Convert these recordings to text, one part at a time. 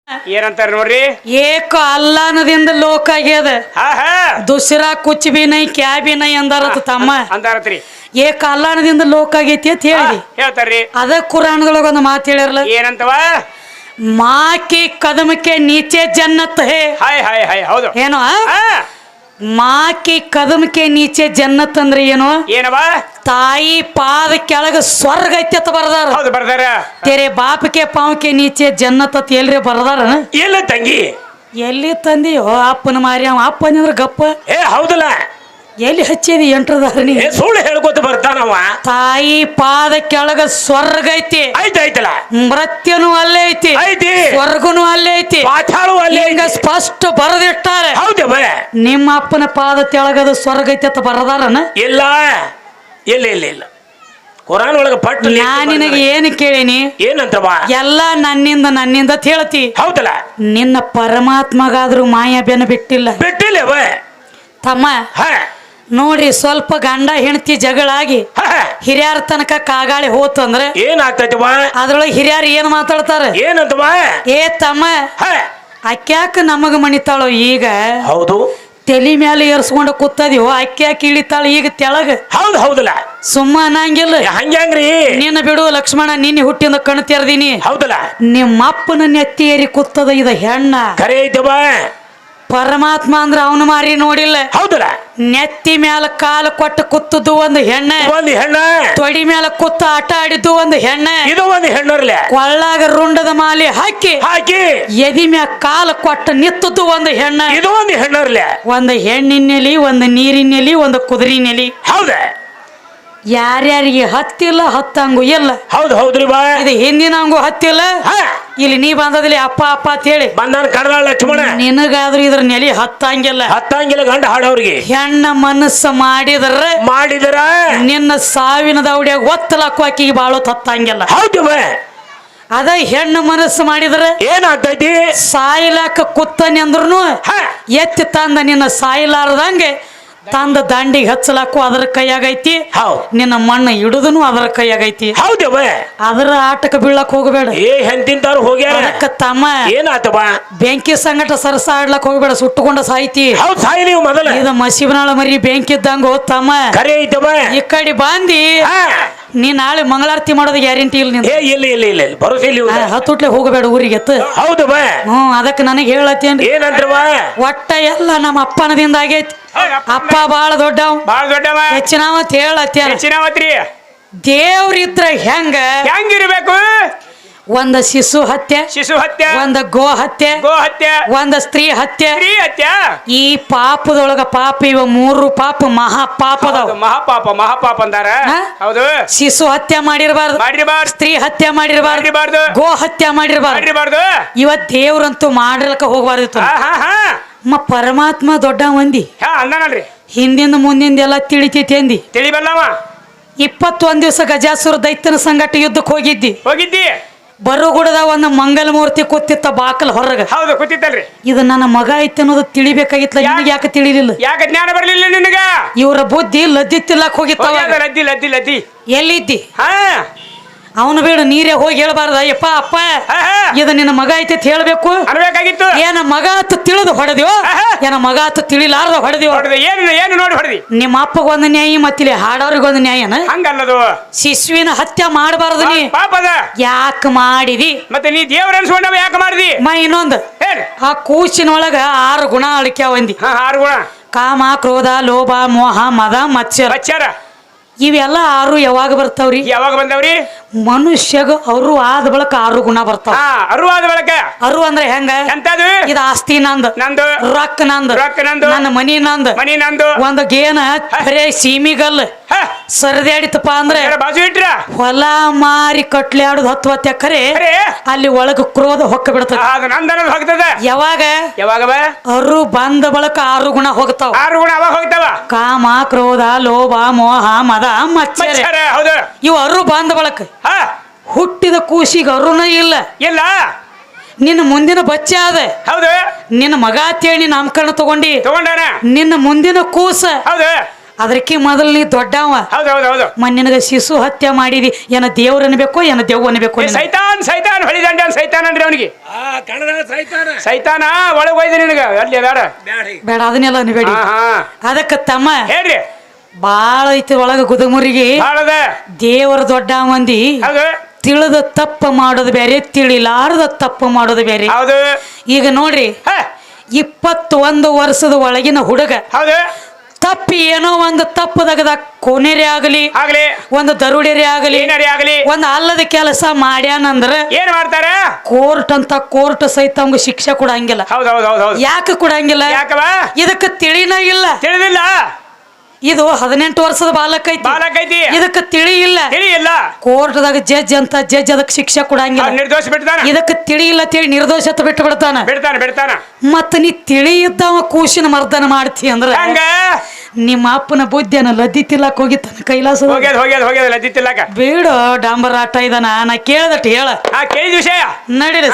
ಏನಂತಾರ ನೋಡ್ರಿ, ಏಕ ಅಲ್ಲಾನದಿಂದ ಲೋಕ ಆಗ್ಯದ. ದುಸರಾ ಕುಚ್ ಬಿ ನೈ ಕ್ಯಾ ಬಿ ನೈ ಅಂದಾರತ ತಮ್ಮ ಅಂದಾರತ್ರಿ. ಏಕ ಅಲ್ಲಾನದಿಂದ ಲೋಕ ಆಗೈತಿ ಅಂತ ಹೇಳಿ ಹೇಳ್ತಾರ್ರಿ. ಅದ ಕುರಾನ್ದೊಳಗ ಒಂದು ಮಾತು ಹೇಳಿರಲ್ಲ, ಏನಂತವ? ಮಾಕಿ ಕದಮಕ್ಕೆ ನೀಚೆ ಜನ್ನತ್ ಹೇ. ಹಾಯ್ ಹಾಯ್ ಹಾಯ್ ಹೌದು. ಏನೋ ಮಾಕಿ ಕದಮಕ್ಕೆ ನೀಚೆ ಜನ್ನತ್ ಅಂದ್ರೆ ಏನು? ಏನವ? ತಾಯಿ ಪಾದ ಕೆಳಗ ಸ್ವರ್ಗ ಐತಿ ಅಂತ ಬರ್ದಾರ. ಹೌದು ಬರ್ದಾರ. ತೆರೆ ಬಾಪಕ್ಕೆ ಪಾವಕ್ಕೆ ನೀಚೆ ಜನ್ನತ್ ಅಂತ ಎಲ್ರಿ ಬರ್ದಾರ. ಎಲ್ಲ ತಂಗಿ ಎಲ್ಲಿ ತಂದಿಯೋ ಅಪ್ಪನ ಮಾರಿ ಅವ ಅಪ್ಪ ಅಂದ್ರೆ ಗಪ್ಪ. ಹೌದಲ್ಲ, ಎಲ್ಲಿ ಹಚ್ಚಿದಿ ಎಂಟ್ರದಾರಣಿ ಸುಳ್ಳು ಹೇಳ್ಕೊತ ಬರ್ತಾನವ. ತಾಯಿ ಪಾದ ಕೆಳಗ ಸ್ವರ್ಗ ಐತಿ. ಆಯ್ತಾಯ್ತಲ್ಲ, ಮೃತ್ಯುನು ಅಲ್ಲೇ ಐತಿ, ಐತಿ ಸ್ವರ್ಗನು ಅಲ್ಲೇ ಐತಿ, ಪಾತಾಳು ಅಲ್ಲೇ ಹಿಂಗ ಸ್ಪಷ್ಟ ಬರದಿಟ್ಟಾರೆ. ಹೌದು ಬೇ. ನಿಮ್ಮ ಅಪ್ಪನ ಪಾದ ತೆಳಗದ ಸ್ವರ್ಗ ಐತಿ ಅಂತ ಬರದಾರನ? ಇಲ್ಲ ಇಲ್ಲ ಇಲ್ಲ ಇಲ್ಲ, ಕುರಾನ್ ಒಳಗ ಪಟ್ಟು. ನಾನ್ ನಿನಗೆ ಏನು ಕೇಳಿನಿ? ಏನಂತವ? ಎಲ್ಲ ನನ್ನಿಂದ ಅಂತ ಹೇಳ್ತಿ. ಹೌದಲ್ಲ, ನಿನ್ನ ಪರಮಾತ್ಮಗಾದ್ರೂ ಮಾಯ ಬೆನ ಬಿಟ್ಟಿಲ್ಲ. ಬಿಟ್ಟಿಲ್ಲ ತಮ್ಮ. ನೋಡ್ರಿ, ಸ್ವಲ್ಪ ಗಂಡ ಹೆಂಡತಿ ಜಗಳಾಗಿ ಹಿರಿಯರ ತನಕ ಕಾಗಾಳಿ ಹೋತು ಅಂದ್ರೆ ಏನಾಗ್ತೈತವ? ಅದ್ರೊಳಗೆ ಹಿರಿಯರು ಏನ್ ಮಾತಾಡ್ತಾರ? ಏನಂತವ? ಏ ತಮ್ಮ, ಅಕ್ಯಾಕ ನಮಗ ಮಣಿತಾಳೋ ಈಗ? ಹೌದು. ತಲಿ ಮೇಲೆ ಏರ್ಸ್ಕೊಂಡು ಕೂತದಿವೋ, ಅಕ್ಯಾಕ ಇಳಿತಾಳ ಈಗ ತೆಳಗ? ಹೌದು ಹೌದಲ್ಲ, ಸುಮ್ಮ ಅನ್ನಂಗಿಲ್ಲ. ಹಂಗ್ಯಾಂಗ್ರಿ? ನಿನ್ನ ಬಿಡು ಲಕ್ಷ್ಮಣ, ನಿನ್ನೆ ಹುಟ್ಟಿಂದ ಕಣ್ ತೆರ್ದೀನಿ. ಹೌದಲ್ಲ, ನಿಮ್ಮ ಅಪ್ಪನ ನೆತ್ತಿ ಏರಿ ಕೂತದ ಇದ ಹೆಣ್ಣ. ಕರೆ ಐತವ. ಪರಮಾತ್ಮ ಅಂದ್ರ ಅವನು ಮಾರಿ ನೋಡಿಲ್ಲ. ಹೌದಲ್ಲ, ನೆತ್ತಿ ಮ್ಯಾಲ ಕಾಲು ಕೊಟ್ಟು ಕೂತದ್ದು ಒಂದು ಹೆಣ್ಣ, ಒಂದು ಹೆಣ್ಣ. ತೊಡಿ ಮ್ಯಾಲ ಕೂತ ಆಟ ಆಡಿದ್ದು ಒಂದು ಹೆಣ್ಣ. ಇದು ಒಂದು ಹೆಣ್ಣರ್ಲೆ. ಕೊಳ್ಳಾಗ ರುಂಡದ ಮಾಲಿ ಹಾಕಿ ಎದಿ ಮ್ಯಾಲ ಕಾಲು ಕೊಟ್ಟು ನಿತ್ತದ್ದು ಒಂದು ಹೆಣ್ಣ. ಇದು ಒಂದು ಹೆಣ್ಣರ್ಲೆ. ಒಂದು ಹೆಣ್ಣಿನೆಲಿ, ಒಂದು ನೀರಿನೆಲಿ, ಒಂದು ಕುದುರಿನೆಲಿ. ಹೌದ? ಯಾರ್ಯಾರಿಗೆ ಹತ್ತಿಲ್ಲ, ಹತ್ತಂಗು ಇಲ್ಲ. ಹೌದು ಹೌದ್ರಿ ಬಾ. ಇದು ಹಿಂದಿನ ಹಂಗು ಹತ್ತಿಲ್ಲ. ಇಲ್ಲಿ ನೀ ಬಂದದಲ್ಲಿ ಅಪ್ಪ ಅಪ್ಪ ಅಂತ ಹೇಳಿ ಬಂದಾನ ಕಡದಾಳ ಲಕ್ಷ್ಮಣ. ನಿನಗಾದ್ರೂ ಇದ್ರ ನೆಲಿ ಹತ್ತಂಗಿಲ್ಲ. ಗಂಡ ಹಾಡವ್ರಿಗೆ ಹೆಣ್ಣ ಮನಸ್ಸು ಮಾಡಿದ್ರ ನಿನ್ನ ಸಾವಿನ ದೌಡ್ಯಾಗ ಒತ್ತಲಕ್ಕು ಆಕಿಗೆ ಬಾಳು ಹತ್ತಂಗಿಲ್ಲ. ಹೌದು ಬಾ. ಅದ ಹೆಣ್ಣು ಮನಸ್ಸು ಮಾಡಿದ್ರೆ ಏನಾಗ್ತೈತಿ? ಸಾಯ್ಲಾಕ ಕುತ್ತನಿ ಅಂದ್ರೂ ಎತ್ತಿ ತಂದ ನಿನ್ನ ಸಾಯ್ಲಾರ್ದಂಗೆ ತಂದ ದಂಡಿಗೆ ಹಚ್ಚಲಾಕು ಅದರ ಕೈಯಾಗೈತಿ. ನಿನ್ನ ಮಣ್ಣ ಹಿಡುದನು ಅದರ ಕೈಯಾಗೈತಿ. ಹೌದು ಬಾ. ಅದರ ಆಟಕ್ಕೆ ಬೀಳಕ್ ಹೋಗಬೇಡ. ಎಂತಿಂತಾರು ಹೋಗ್ಯಾರ. ತಮ್ಮ, ಏನಾತವ? ಬೆಂಕಿ ಸಂಗಟ ಸರಸ ಆಡ್ಲಕ್ ಹೋಗ್ಬೇಡ, ಸುಟ್ಟುಕೊಂಡ ಸಾಯ್ತಿ. ಹೌದು, ಸಾಯಿ ನೀವು ಮೊದಲ. ಇದು ಮಸೀಬನಾಳ ಮರಿ ಬೆಂಕಿ ಇದ್ದಂಗ ತಮ್ಮ. ಕರೆ ಐತವ. ಈ ಕಡೆ ಬಂದಿ ನೀ ನಾಳೆ ಮಂಗಳಾರತಿ ಮಾಡೋದು ಗ್ಯಾರಂಟಿ ಇಲ್ಲ. ಇಲ್ಲ ಇಲ್ಲ ಇಲ್ಲ, ಭರೋಸೆ ಇಲ್ಲ. ಹತ್ತುಟ್ಲೆ ಹೋಗಬೇಡ ಊರಿಗೆ. ಹೌದು ಬಾ. ಅದಕ್ಕೆ ನನಗೆ ಹೇಳತ್ತೇನ್ರಿ. ಏನಂದ್ರವ? ಒಟ್ಟ ಎಲ್ಲ ನಮ್ಮ ಅಪ್ಪನದಿಂದ ಆಗೈತಿ. ಅಪ್ಪ ಬಾಳ ದೊಡ್ಡವ ಹೆಚ್ಚಿನವತ್ ಹೇಳತ್ತೇರಿ. ದೇವ್ರಿದ್ರ ಹೆಂಗಿರ್ಬೇಕು? ಒಂದ ಶಿಶು ಹತ್ಯೆ, ಒಂದ ಗೋ ಹತ್ಯೆ, ಒಂದ ಸ್ತ್ರೀ ಹತ್ಯೆ. ಈ ಪಾಪದೊಳಗ ಪಾಪ ಇವ ಮೂರು ಪಾಪ ಮಹಾಪಾಪದವ. ಮಹಾಪಾಪ ಅಂದಾರ. ಹೌದು. ಶಿಶು ಹತ್ಯೆ ಮಾಡಿರಬಾರ್ದು, ಸ್ತ್ರೀ ಹತ್ಯೆ ಮಾಡಿರಬಾರ್ದು, ಗೋ ಹತ್ಯೆ ಮಾಡಿರಬಾರ್ದು. ಇವತ್ ದೇವ್ರಂತೂ ಮಾಡಿರ್ಲಕ್ಕ ಹೋಗ್ಬಾರ್ದಿತ್ತು. ಪರಮಾತ್ಮ ದೊಡ್ಡ ಮಂದಿ ಅಂದಾನಲ್ರಿ. ಹಿಂದಿಂದ ಮುಂದಿಂದ ಎಲ್ಲ ತಿಳಿತೈತಿ ಅಂದಿ. ತಿಳಿಬಲ್ಲವ. 21 ದಿವಸ ಗಜಾಸುರ ದೈತ್ಯನ ಸಂಗಟ ಯುದ್ಧಕ್ಕೆ ಹೋಗಿದ್ದಿ. ಬರುಗುಡದ ಒಂದು ಮಂಗಲ ಮೂರ್ತಿ ಕೂತಿತ್ತ ಬಾಕಲ್ ಹೊರಗ. ಹೌದು, ಕೂತಿತ್ತಲ್ರಿ. ಇದು ನನ್ನ ಮಗ ಐತಿ ಅನ್ನೋದು ತಿಳಿಬೇಕಾಗಿತ್ತಲ್ಲ. ನಿನಗೆ ಯಾಕೆ ತಿಳಿಲಿಲ್ಲ? ಯಾಕೆ ಜ್ಞಾನ ಬರ್ಲಿಲ್ಲ ನಿನಗ? ಇವರ ಬುದ್ಧಿ ಲದ್ದಿ ತಿಲ್ಲಕ್ ಹೋಗಿತ್ತವ. ಲದ್ದಿ ಎಲ್ಲಿದ್ದಿ? ಅವನು ಬೇಡ, ನೀರೇ ಹೋಗಿ ಹೇಳ್ಬಾರ್ದ? ಅಯ್ಯಪ್ಪ ಅಪ್ಪ, ಇದು ನಿನ್ನ ಮಗ ಐತಿ ಹೇಳ್ಬೇಕು ಅನ್ಬೇಕಾಗಿತ್ತು. ಏನ ಮಗ ಅತ್ತು ತಿಳಿದು ಹೊಡೆದಿವ, ಏನ ಮಗ ಅತ್ತು ತಿಳಿಲಾರ್ದ ಹೊಡೆದಿವ? ಏನು ನೋಡಿ ಹೊಡೆದಿ? ನಿಮ್ಮ ಅಪ್ಪಗ ಒಂದು ನ್ಯಾಯ, ಮತ್ತಿಲ್ಲಿ ಹಾಡವ್ರಿಗೆ ಒಂದು ನ್ಯಾಯನ? ಹಂಗಲ್ಲದು. ಶಿಶುವಿನ ಹತ್ಯೆ ಮಾಡಬಾರದು. ನೀ ಪಾಪದ ಯಾಕೆ ಮಾಡಿದಿ? ಮತ್ತೆ ನೀ ದೇವ್ರ ಅನ್ಸ್ಕೊಂಡವ ಯಾಕೆ ಮಾಡಿದಿ? ಇನ್ನೊಂದು, ಆ ಕೂಸಿನೊಳಗ 6 ಗುಣ ಅಳಿಕ್ಯಾವ ಅಂದಿ. 6 ಗುಣ: ಕಾಮ, ಕ್ರೋಧ, ಲೋಭ, ಮೋಹ, ಮದ, ಮತ್ಸರ. ಇವೆಲ್ಲ 6 ಯಾವಾಗ ಬರ್ತಾವ್ರಿ? ಯಾವಾಗ ಬಂದವ್ರಿ? ಮನುಷ್ಯಗ ಅವರು ಆದ ಬಳಕ 6 ಗುಣ ಬರ್ತಾವ. ಅರುವಾದ ಬಳಕ. ಅರು ಅಂದ್ರೆ ಹೆಂಗ? ಇದು ಆಸ್ತಿ ನಂದು, ರೊಕ್ಕ ನಂದು, ನನ್ನ ಮನಿ ನಂದು, ಒಂದು ಗೇನ ಸೀಮಿಗಲ್ ಸರದಾಡಿತಪ್ಪ ಅಂದ್ರೆ ಬಾಜು ಇಟ್ರ ಹೊಲ ಮಾರಿ ಕಟ್ಲೆ ಆಡುದು 10 ಎಕರೆ. ಅಲ್ಲಿ ಒಳಗ ಕ್ರೋಧ ಹೊಕ್ಕ ಬಿಡ್ತದ. ಯಾವಾಗ? ಅರು ಬಂದ ಬಳಕ 6 ಗುಣ ಹೋಗ್ತಾವ. 6 ಗುಣ ಅವಾಗ ಹೋಗ್ತಾವ. ಕಾಮ, ಕ್ರೋಧ, ಲೋಭ, ಮೋಹ, ಮದ, ಮತ್ಸರ. ಇವು ಅರು ಬಂದ ಬಳಕ. ಹುಟ್ಟಿದ ಕೂಸಿಗೆ ಅರುಣ ಇಲ್ಲ. ನಿನ್ನ ಮುಂದಿನ ಬಚ್ಚ ಅದ. ಹೌದು. ನಿನ್ನ ಮಗ ಅಂತೇಳಿ ನಾಮಕರಣ ತಗೊಂಡಾನ. ನಿನ್ನ ಮುಂದಿನ ಕೂಸ ಅದಕ್ಕೆ ಮೊದಲು ನೀ ದೊಡ್ಡವ. ಹೌದು ನಿನಗ ಶಿಶು ಹತ್ಯೆ ಮಾಡಿದಿ, ಏನ ದೇವ್ರ ಅನ್ಬೇಕು ಏನ ದೆವ್ವ ಅನ್ಬೇಕು? ಸೈತಾನ್ ಹೊಳಿದಂಡ ಸೈತಾನ ಅನ್ರಿ ಅವನಿಗೆ. ಸೈತಾನ ಒಳಗೆ ಹೋಯ್ದು ನಿನಗ ಅಲ್ಲಿ ಬೇಡ ಬೇಡ ಅದನ್ನೆಲ್ಲ ಅನ್ಬೇಡಿ. ಅದಕ್ಕ ತಮ್ಮ ಹೇಳ್ರಿ, ಬಾಳ ಐತಿ ಒಳಗ ಗುದಮುರಿಗೆ. ದೇವರ ದೊಡ್ಡ ಮಂದಿ ತಿಳಿದ ತಪ್ಪು ಮಾಡೋದು ಬೇರೆ, ತಿಳಿಲಾರದ ತಪ್ಪು ಮಾಡೋದು ಬೇರೆ. ಈಗ ನೋಡ್ರಿ, 21 ವರ್ಷದ ಒಳಗಿನ ಹುಡುಗ ತಪ್ಪಿ ಏನೋ ಒಂದು ತಪ್ಪದಾಗ ಕೊನೆರೆ ಆಗಲಿ, ಒಂದು ದರುಡೆರೆ ಆಗಲಿ, ಒಂದು ಅಲ್ಲದ ಕೆಲಸ ಮಾಡ್ಯಾನಂದ್ರ ಏನ್ ಮಾಡ್ತಾರ? ಕೋರ್ಟ್ ಸಹಿತ ಅವಂಗ ಶಿಕ್ಷೆ ಕೊಡಂಗಿಲ್ಲ. ಯಾಕೆ ಕೊಡಂಗಿಲ್ಲ? ಇದಕ್ಕೆ ತಿಳಿನ ಇಲ್ಲ, ತಿಳಿದಿಲ್ಲ. ಇದು 18 ವರ್ಷದ ಬಾಲಕ ಐತಿ, ಇದಕ್ಕೆ ತಿಳಿಯಿಲ್ಲ. ಕೋರ್ಟ್ದಾಗ ಜಡ್ಜ್ ಅದಕ್ಕೆ ಶಿಕ್ಷೆ ಕೊಡಂಗಿಲ್ಲ, ನಿರ್ದೋಷ ಬಿಡ್ತಾನ. ಇದಕ್ಕೆ ತಿಳಿಯಿಲ್ಲ ತಿಳಿ ನಿರ್ದೋಷ ಬಿಟ್ಟು ಬಿಡ್ತಾನ. ಮತ್ತ ನೀ ತಿಳಿ ಇದ್ದವ ಕೂಸಿನ ಮರ್ದನ ಮಾಡ್ತಿ ಅಂದ್ರ ನಿಮ್ಮ ಅಪ್ಪನ ಬುದ್ಧಿಯನ್ನ ಲದ್ದಿ ತಿಲ್ಲಕ್ ಹೋಗಿತ್ತಾನ ಕೈಲಾಸ. ಲದ್ದಿ ತಿಲ್ಲಕ ಬೇಡ ಡಾಂಬರ್ ಆಟ ಇದಾನ. ನಾ ಕೇಳ್ದಟ್ಟು ಹೇಳ, ಕೇಳಿದ ವಿಷಯ ನಡೀರಿ.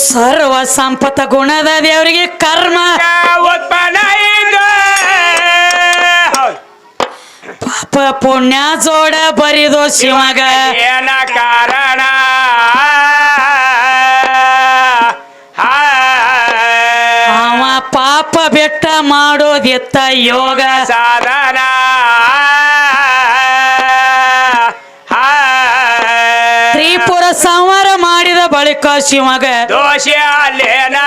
ಸರ್ವ ಸಂಪತ್ತ ಗುಣದ ದೇವರಿಗೆ ಕರ್ಮ ಉತ್ಪನ್ನ ಪಾಪ ಪುಣ್ಯ ಜೋಡ ಬರಿದೋ ಶಿವಗ ಏನ ಕಾರಣ? ಅವ ಪಾಪ ಬೆಟ್ಟ ಮಾಡೋದಿತ್ತ ಯೋಗ ಸಾಧನ. ತ್ರಿಪುರ ಸಂಹಾರ ಮಾಡಿದ ಬಳಿಕ ಶಿವಗ ದೋಷ ಅಲ್ಲೇನ,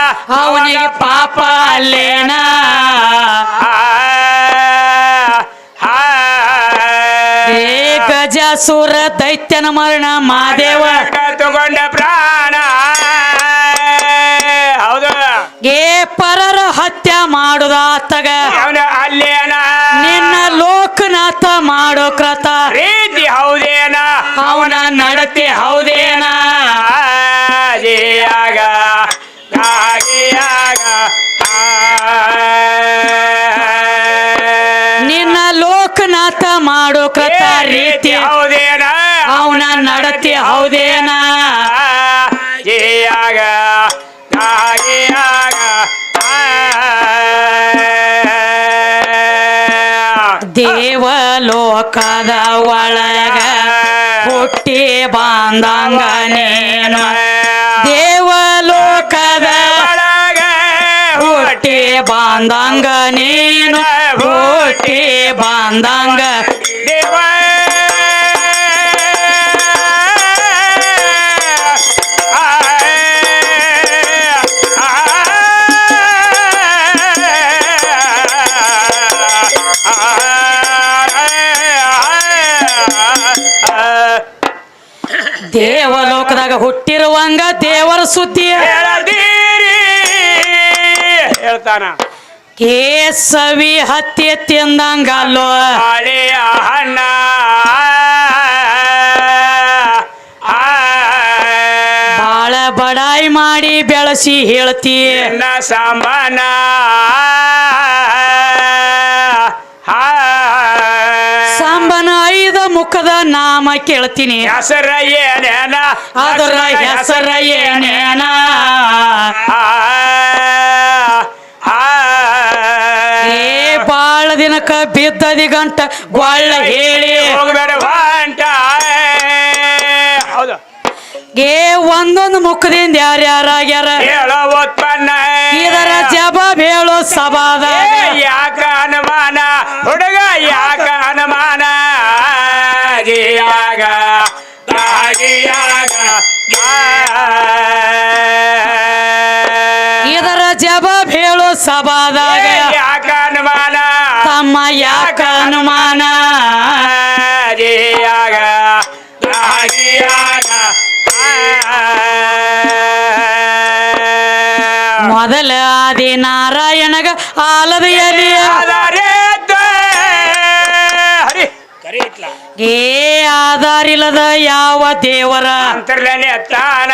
ಅವನಿಗೆ ಪಾಪ ಅಲ್ಲೇನ. ಗಜಾಸುರ ದೈತ್ಯನ ಮರಣ ಮಾದೇವ ತಗೊಂಡ ಪ್ರಾಣ. ಹೌದು, ಪರರ ಹತ್ಯೆ ಮಾಡುದ ಆತಗ ಅಲ್ಲೇನ, ನಿನ್ನ ಲೋಕನಾಥ ಮಾಡೋ ಕ್ರತ ರೀತಿ ಹೌದೇನ, ಅವನ ನಡತೆ ಹೌದೇನ. ನಿನ್ನ ಲೋಕನಾಥ ಮಾಡೋ ಕ್ರತ ರೀತಿ ಹೌದೇನ, ಅವನ ನಡತೆ ಹೌದೇನ. ದೇವಲೋಕದ ಒಳಗ ಹುಟ್ಟಿ ಬಾಂದಂಗ ನೀನು, ದೇವಲೋಕದ ಒಳಗ ಹುಟ್ಟಿ ಬಾಂದಂಗ ನೀನು, ಹುಟ್ಟಿ ಬಾಂದಂಗ ದೇವ ದೇವಲೋಕದಾಗ ಹುಟ್ಟಿರುವಂಗ ದೇವರ ಸುದ್ದಿ ಹೇಳ್ತಾನ. ಸವಿ ಹತ್ಯೆ ತಿಂದಂಗಲ್ಲೋ ಹಳೆಯ ಹಣ್ಣ ಬಾಳ ಬಡಾಯಿ ಮಾಡಿ ಬೆಳೆಸಿ ಹೇಳ್ತಿ ಸಾಂಬಾನ. ಸಾಂಬನ 5 ಮುಖದ ನಾಮ ಕೇಳ್ತೀನಿ, ಹೆಸರ ಏನೇನ, ಅದರ ಹೆಸರ ಏನೇನ. ಬಾಳ ದಿನಕ್ಕ ಬಿದ್ದದಿ ಗಂಟ ಗೊಳ್ಳ ಹೇಳಿ ಹೋಗಬೇಡ ಹೊಂಟ. ಹೌದು, ಒಂದೊಂದು ಮುಖದಿಂದ ಯಾರ್ಯಾರಾಗ್ಯಾರ ಹೇಳೋ ಉತ್ಪನ್ನ ಇದರ ಜವಾಬ್ ಹೇಳೋ ಸಭಾದ. ಯಾಕ ಅನುಮಾನ ಹುಡುಗ, ಯಾಕ ಅನುಮಾನ? ಇದರ ಜವಾಬ್ ಹೇಳೋ ಸಭಾದಾಗ. ಯಾಕ ಅನುಮಾನ ತಮ್ಮ, ಯಾಕ ಅನುಮಾನ? ಮೊದಲ ಆದಿ ನಾರಾಯಣಗ ಆಲದ ಎಲಿಯ ಆಧಾರಿಲ್ಲದ ಯಾವ ದೇವರ ಅಂತರ್ಲನೆ ತಾನ.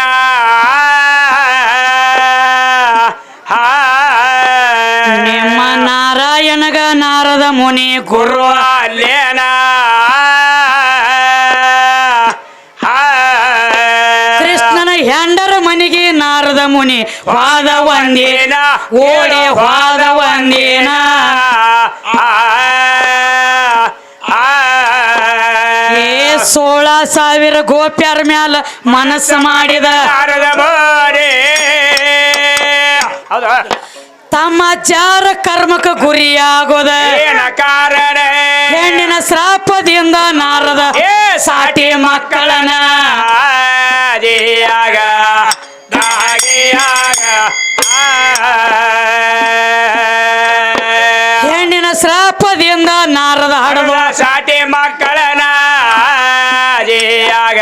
ನಿಮ್ಮ ನಾರಾಯಣಗ ನಾರದ ಮುನಿ ಗುರು ಅಲ್ಲೇನ. ನಾರದ ಮುನಿ ವಾದ ಒಂದೇನ ಓಡಿ ವಾದ ಒಂದೇನ ಏ 16,000 ಗೋಪ್ಯರ ಮ್ಯಾಲ ಮನಸ್ಸು ಮಾಡಿದ ತಮ್ಮ ಚಾರ ಕರ್ಮಕ ಗುರಿಯಾಗೋದ ಕಾರಣ ಹೆಣ್ಣಿನ ಶ್ರಾಪದಿಂದ ನಾರದ ಸಾಟಿ ಮಕ್ಕಳನ ದೇಯಾಗ ಹೆಣ್ಣಿನ ಶ್ರಾಪದಿಂದ ನಾರದ ಹಡದ ಸಾಟಿ ಮಕ್ಕಳನ ದೇಯಾಗ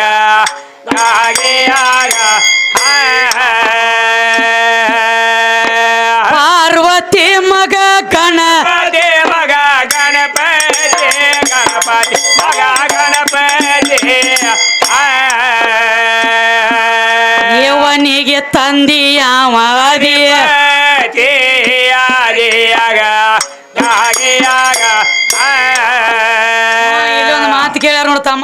ಪಾರ್ವತಿ ಮಗ ಗಣಪತಿ ಮಗ ಗಣಪತಿ ಗಣಪತಿ ಮಗ ಗಣಪತಿ ಇವನಿಗೆ ತಂದಿಯಾವದಿಯ ಇಲ್ಲೊಂದು ಮಾತು ಕೇಳ್ಯಾರ ನೋಡ್ತಮ್ಮ